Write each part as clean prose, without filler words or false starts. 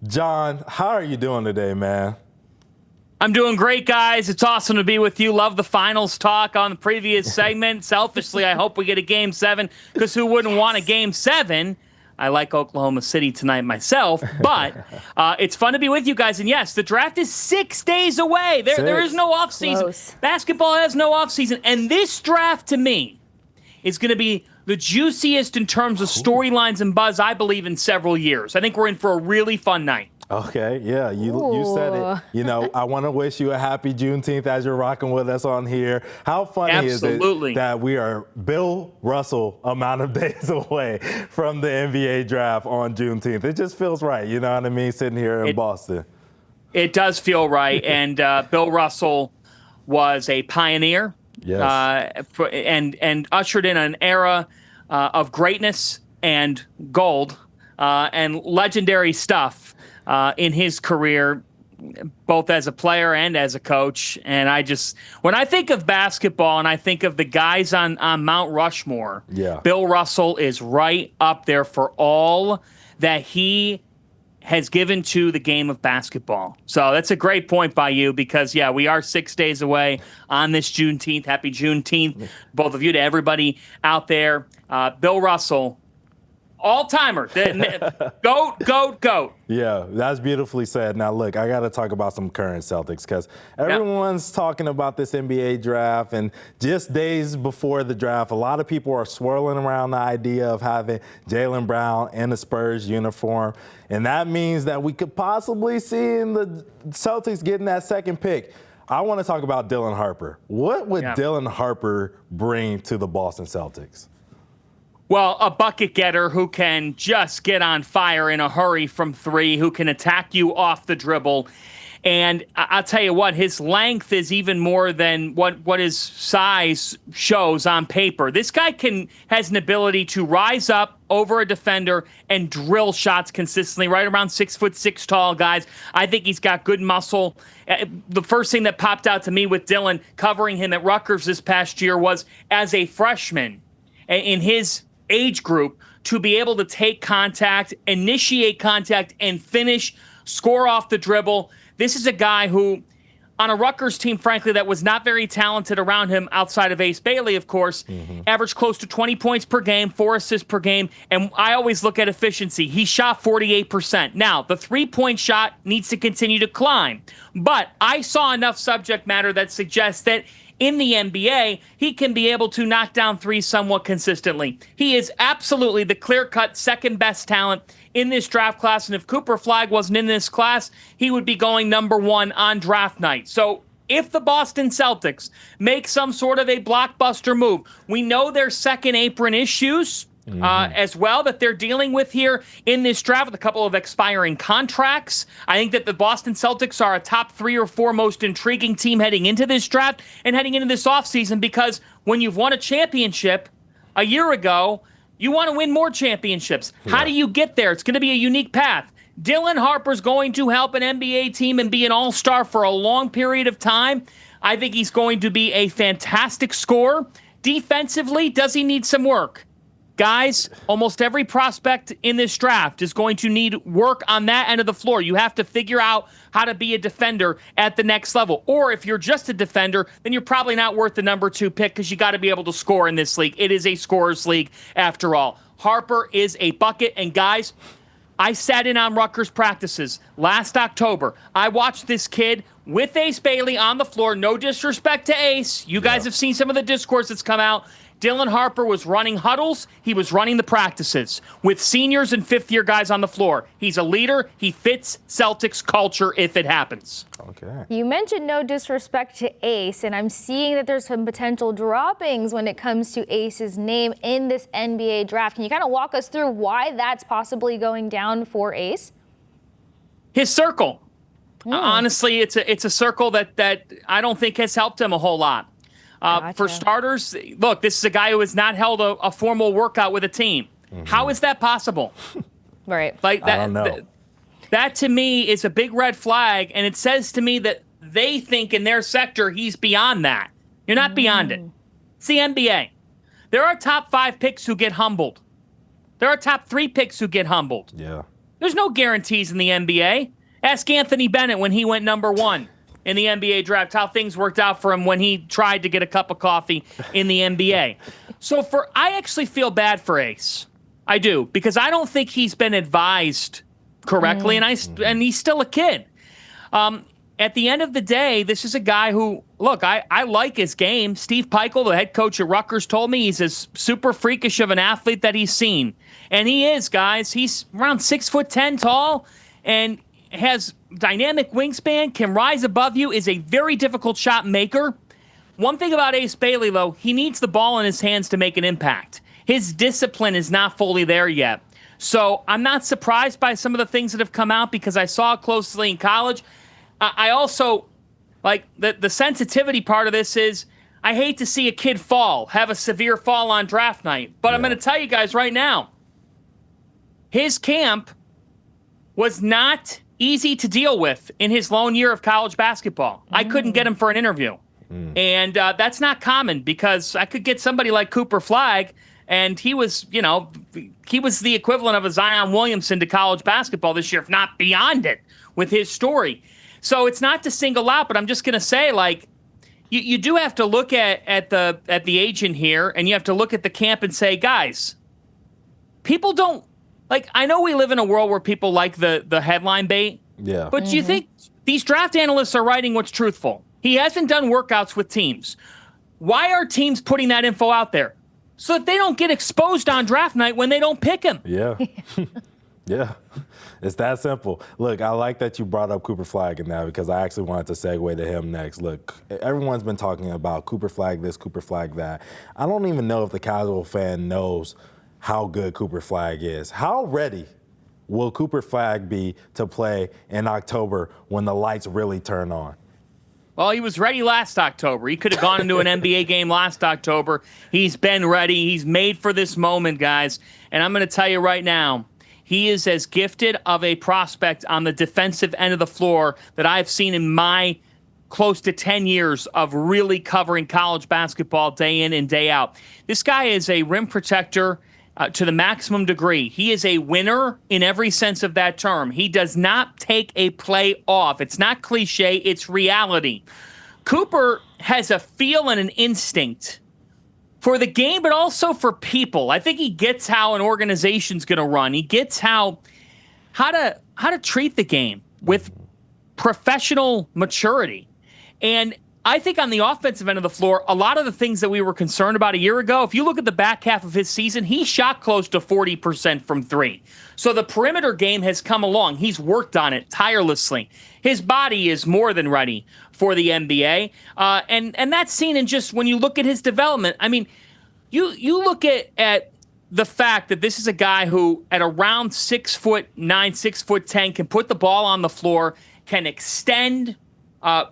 John, how are you doing today, man? I'm doing great, guys. It's awesome to be with you. Love the finals talk on the previous segment. Selfishly, I hope we get a Game 7, because who wouldn't want a Game 7? I like Oklahoma City tonight myself, but it's fun to be with you guys. And yes, the draft is 6 days away. There is no offseason. Close. Basketball has no offseason. And this draft, to me, is going to be the juiciest in terms of storylines and buzz, I believe, in several years. I think we're in for a really fun night. Okay, yeah, you said it. You know, I want to wish you a happy Juneteenth as you're rocking with us on here. How funny is it that we are Bill Russell amount of days away from the NBA draft on Juneteenth? It just feels right, you know what I mean, sitting here in Boston. It does feel right, and Bill Russell was a pioneer. Yes. And ushered in an era of greatness and gold and legendary stuff in his career, both as a player and as a coach. And when I think of basketball and I think of the guys on Mount Rushmore, Bill Russell is right up there for all that he has given to the game of basketball. So that's a great point by you, because, we are 6 days away on this Juneteenth. Happy Juneteenth, both of you, to everybody out there. Bill Russell, all-timer. Goat. Yeah, that's beautifully said. Now, look, I got to talk about some current Celtics, because everyone's talking about this NBA draft, and just days before the draft, a lot of people are swirling around the idea of having Jaylen Brown in a Spurs uniform, and that means that we could possibly see the Celtics getting that second pick. I want to talk about Dylan Harper. What would Dylan Harper bring to the Boston Celtics? Well, a bucket getter who can just get on fire in a hurry from three, who can attack you off the dribble. And I'll tell you what, his length is even more than what his size shows on paper. This guy has an ability to rise up over a defender and drill shots consistently, right around 6'6" tall guys. I think he's got good muscle. The first thing that popped out to me with Dylan, covering him at Rutgers this past year, was as a freshman in his age group, to be able to take contact, initiate contact, and finish, score off the dribble. This is a guy who, on a Rutgers team, frankly, that was not very talented around him outside of Ace Bailey, of course, averaged close to 20 points per game, 4 assists per game, and I always look at efficiency. He shot 48%. Now, the three-point shot needs to continue to climb, but I saw enough subject matter that suggests that in the NBA, he can be able to knock down threes somewhat consistently. He is absolutely the clear-cut second-best talent in this draft class, and if Cooper Flagg wasn't in this class, he would be going number 1 on draft night. So if the Boston Celtics make some sort of a blockbuster move, we know there's second apron issues as well that they're dealing with here in this draft, with a couple of expiring contracts. I think that the Boston Celtics are a top 3 or 4 most intriguing team heading into this draft and heading into this offseason, because when you've won a championship a year ago, you want to win more championships. How do you get there? It's going to be a unique path. Dylan Harper's going to help an NBA team and be an all-star for a long period of time. I think he's going to be a fantastic scorer. Defensively, does he need some work? Guys, almost every prospect in this draft is going to need work on that end of the floor. You have to figure out how to be a defender at the next level. Or if you're just a defender, then you're probably not worth the number 2 pick, because you got to be able to score in this league. It is a scorer's league after all. Harper is a bucket. And guys, I sat in on Rutgers practices last October. I watched this kid with Ace Bailey on the floor. No disrespect to Ace. You guys have seen some of the discourse that's come out. Dylan Harper was running huddles. He was running the practices with seniors and fifth-year guys on the floor. He's a leader. He fits Celtics culture if it happens. Okay. You mentioned no disrespect to Ace, and I'm seeing that there's some potential droppings when it comes to Ace's name in this NBA draft. Can you kind of walk us through why that's possibly going down for Ace? His circle. Honestly, it's a circle that I don't think has helped him a whole lot. Gotcha. For starters, look, this is a guy who has not held a formal workout with a team. How is that possible? Right. Like that, I don't know. That to me is a big red flag, and it says to me that they think in their sector he's beyond that. You're not beyond it. It's the NBA. There are top 5 picks who get humbled. There are top 3 picks who get humbled. Yeah. There's no guarantees in the NBA. Ask Anthony Bennett when he went number 1 in the NBA draft, how things worked out for him when he tried to get a cup of coffee in the NBA. So I actually feel bad for Ace. I do, because I don't think he's been advised correctly, and he's still a kid. At the end of the day, this is a guy who, look, I like his game. Steve Peichel, the head coach at Rutgers, told me he's as super freakish of an athlete that he's seen. And he is, guys. He's around 6'10" tall and has dynamic wingspan, can rise above you, is a very difficult shot maker. One thing about Ace Bailey, though, he needs the ball in his hands to make an impact. His discipline is not fully there yet. So I'm not surprised by some of the things that have come out because I saw it closely in college. I also, like, the sensitivity part of this is I hate to see a kid have a severe fall on draft night. But I'm going to tell you guys right now, his camp was not easy to deal with in his lone year of college basketball. I couldn't get him for an interview. And that's not common because I could get somebody like Cooper Flagg, and he was the equivalent of a Zion Williamson to college basketball this year, if not beyond it, with his story. So it's not to single out, but I'm just going to say, like, you do have to look at the agent here, and you have to look at the camp and say, guys, people don't, like, I know we live in a world where people like the headline bait, but do you think these draft analysts are writing what's truthful? He hasn't done workouts with teams. Why are teams putting that info out there? So that they don't get exposed on draft night when they don't pick him. Yeah. Yeah. It's that simple. Look, I like that you brought up Cooper Flagg in that because I actually wanted to segue to him next. Look, everyone's been talking about Cooper Flagg this, Cooper Flagg that. I don't even know if the casual fan knows how good Cooper Flagg is. How ready will Cooper Flagg be to play in October when the lights really turn on? Well, he was ready last October. He could have gone into an NBA game last October. He's been ready. He's made for this moment, guys. And I'm going to tell you right now, he is as gifted of a prospect on the defensive end of the floor that I've seen in my close to 10 years of really covering college basketball day in and day out. This guy is a rim protector to the maximum degree. He is a winner in every sense of that term. He does not take a play off. It's not cliche, it's reality. Cooper has a feel and an instinct for the game, but also for people. I think he gets how an organization's going to run. He gets how to treat the game with professional maturity. And I think on the offensive end of the floor, a lot of the things that we were concerned about a year ago, if you look at the back half of his season, he shot close to 40% from three. So the perimeter game has come along. He's worked on it tirelessly. His body is more than ready for the NBA. And that's seen in just when you look at his development. I mean, you look at the fact that this is a guy who at around 6'9", 6'10", can put the ball on the floor, can extend.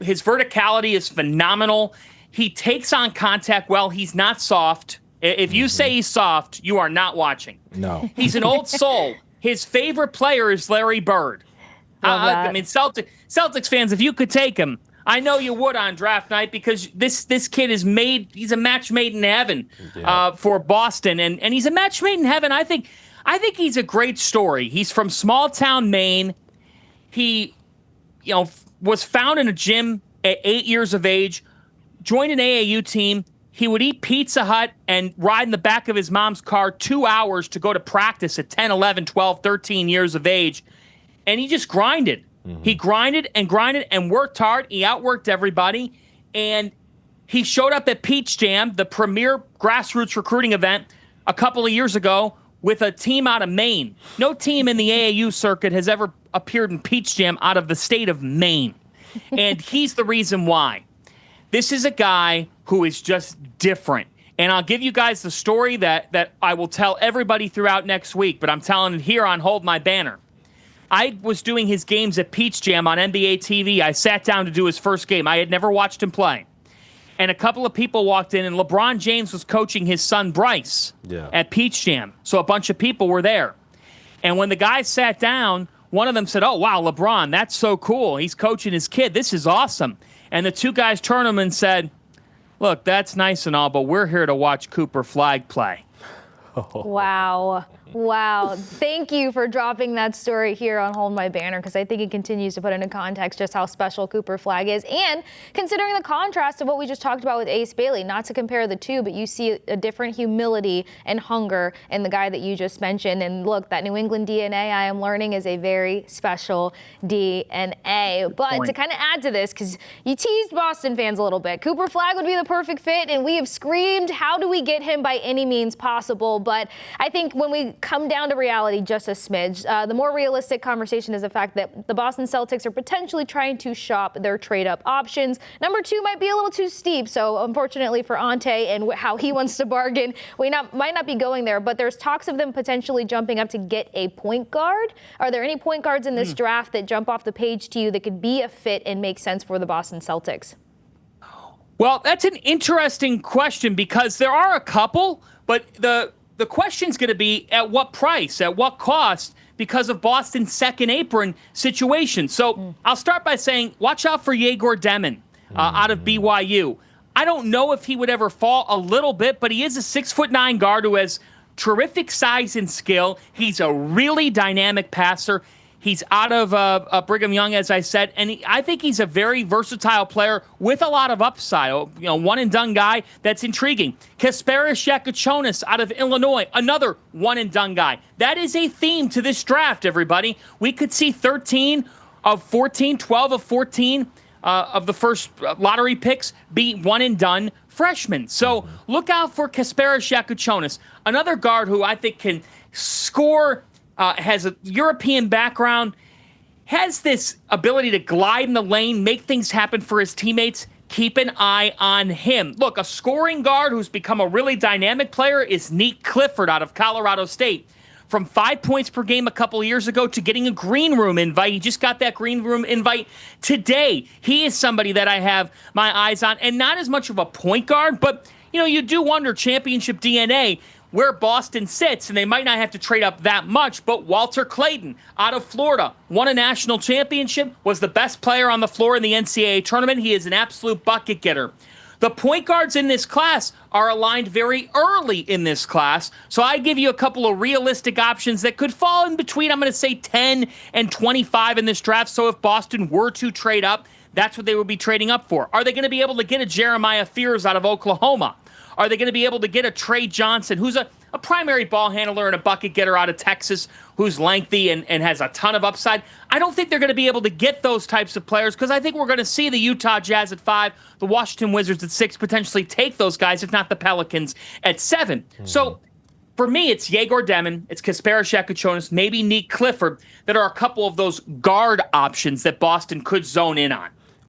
His verticality is phenomenal. He takes on contact well. He's not soft. If you say he's soft, you are not watching. No. He's an old soul. His favorite player is Larry Bird. I mean, Celtics fans, if you could take him, I know you would on draft night because this kid he's a match made in heaven for Boston. And he's a match made in heaven. I think he's a great story. He's from small town Maine. He, was found in a gym at 8 years of age, joined an AAU team. He would eat Pizza Hut and ride in the back of his mom's car 2 hours to go to practice at 10, 11, 12, 13 years of age. And he just grinded. Mm-hmm. He grinded and worked hard. He outworked everybody. And he showed up at Peach Jam, the premier grassroots recruiting event, a couple of years ago with a team out of Maine. No team in the AAU circuit has ever appeared in Peach Jam out of the state of Maine. And he's the reason why. This is a guy who is just different. And I'll give you guys the story that I will tell everybody throughout next week, but I'm telling it here on Hold My Banner. I was doing his games at Peach Jam on NBA TV. I sat down to do his first game. I had never watched him play. And a couple of people walked in, and LeBron James was coaching his son Bryce at Peach Jam. So a bunch of people were there. And when the guys sat down, one of them said, "Oh, wow, LeBron, that's so cool. He's coaching his kid. This is awesome." And the two guys turned to him and said, "Look, that's nice and all, but we're here to watch Cooper Flagg play." Wow. Wow. Thank you for dropping that story here on Hold My Banner, because I think it continues to put into context just how special Cooper Flagg is. And considering the contrast of what we just talked about with Ace Bailey, not to compare the two, but you see a different humility and hunger in the guy that you just mentioned. And look, that New England DNA, I am learning, is a very special DNA. But to kind of add to this, because you teased Boston fans a little bit, Cooper Flagg would be the perfect fit, and we have screamed, how do we get him by any means possible? But I think when we come down to reality just a smidge, the more realistic conversation is the fact that the Boston Celtics are potentially trying to shop their trade-up options. Number 2 might be a little too steep, so unfortunately for Ante and how he wants to bargain, we might not be going there, but there's talks of them potentially jumping up to get a point guard. Are there any point guards in this draft that jump off the page to you that could be a fit and make sense for the Boston Celtics? Well, that's an interesting question, because there are a couple, but the question's going to be at what price, at what cost, because of Boston's second apron situation. So I'll start by saying, watch out for Yegor Demin out of BYU. I don't know if he would ever fall a little bit, but he is a 6'9" guard who has terrific size and skill. He's a really dynamic passer. He's out of Brigham Young, as I said, and I think he's a very versatile player with a lot of upside. One-and-done guy that's intriguing. Kasparis Shakouchonis out of Illinois, another one-and-done guy. That is a theme to this draft, everybody. We could see 13 of 14, 12 of 14 of the first lottery picks be one-and-done freshmen. So look out for Kasparis Shakouchonis, another guard who I think can score. Has a European background, has this ability to glide in the lane, make things happen for his teammates. Keep an eye on him. Look, a scoring guard who's become a really dynamic player is Nick Clifford out of Colorado State. From 5 points per game a couple of years ago to getting a green room invite. He just got that green room invite today. He is somebody that I have my eyes on, and not as much of a point guard, but you do wonder, championship DNA, where Boston sits, and they might not have to trade up that much, but Walter Clayton out of Florida won a national championship, was the best player on the floor in the NCAA tournament. He is an absolute bucket getter. The point guards in this class are aligned very early in this class, so I give you a couple of realistic options that could fall in between, I'm going to say 10 and 25 in this draft, so if Boston were to trade up, that's what they would be trading up for. Are they going to be able to get a Jeremiah Fears out of Oklahoma? Are they going to be able to get a Trey Johnson, who's a primary ball handler and a bucket getter out of Texas, who's lengthy and has a ton of upside? I don't think they're going to be able to get those types of players, because I think we're going to see the Utah Jazz at 5, the Washington Wizards at 6, potentially take those guys, if not the Pelicans at 7. So for me, it's Yegor Demin, it's Kasparis Shakouchonis, maybe Nick Clifford, that are a couple of those guard options that Boston could zone in on.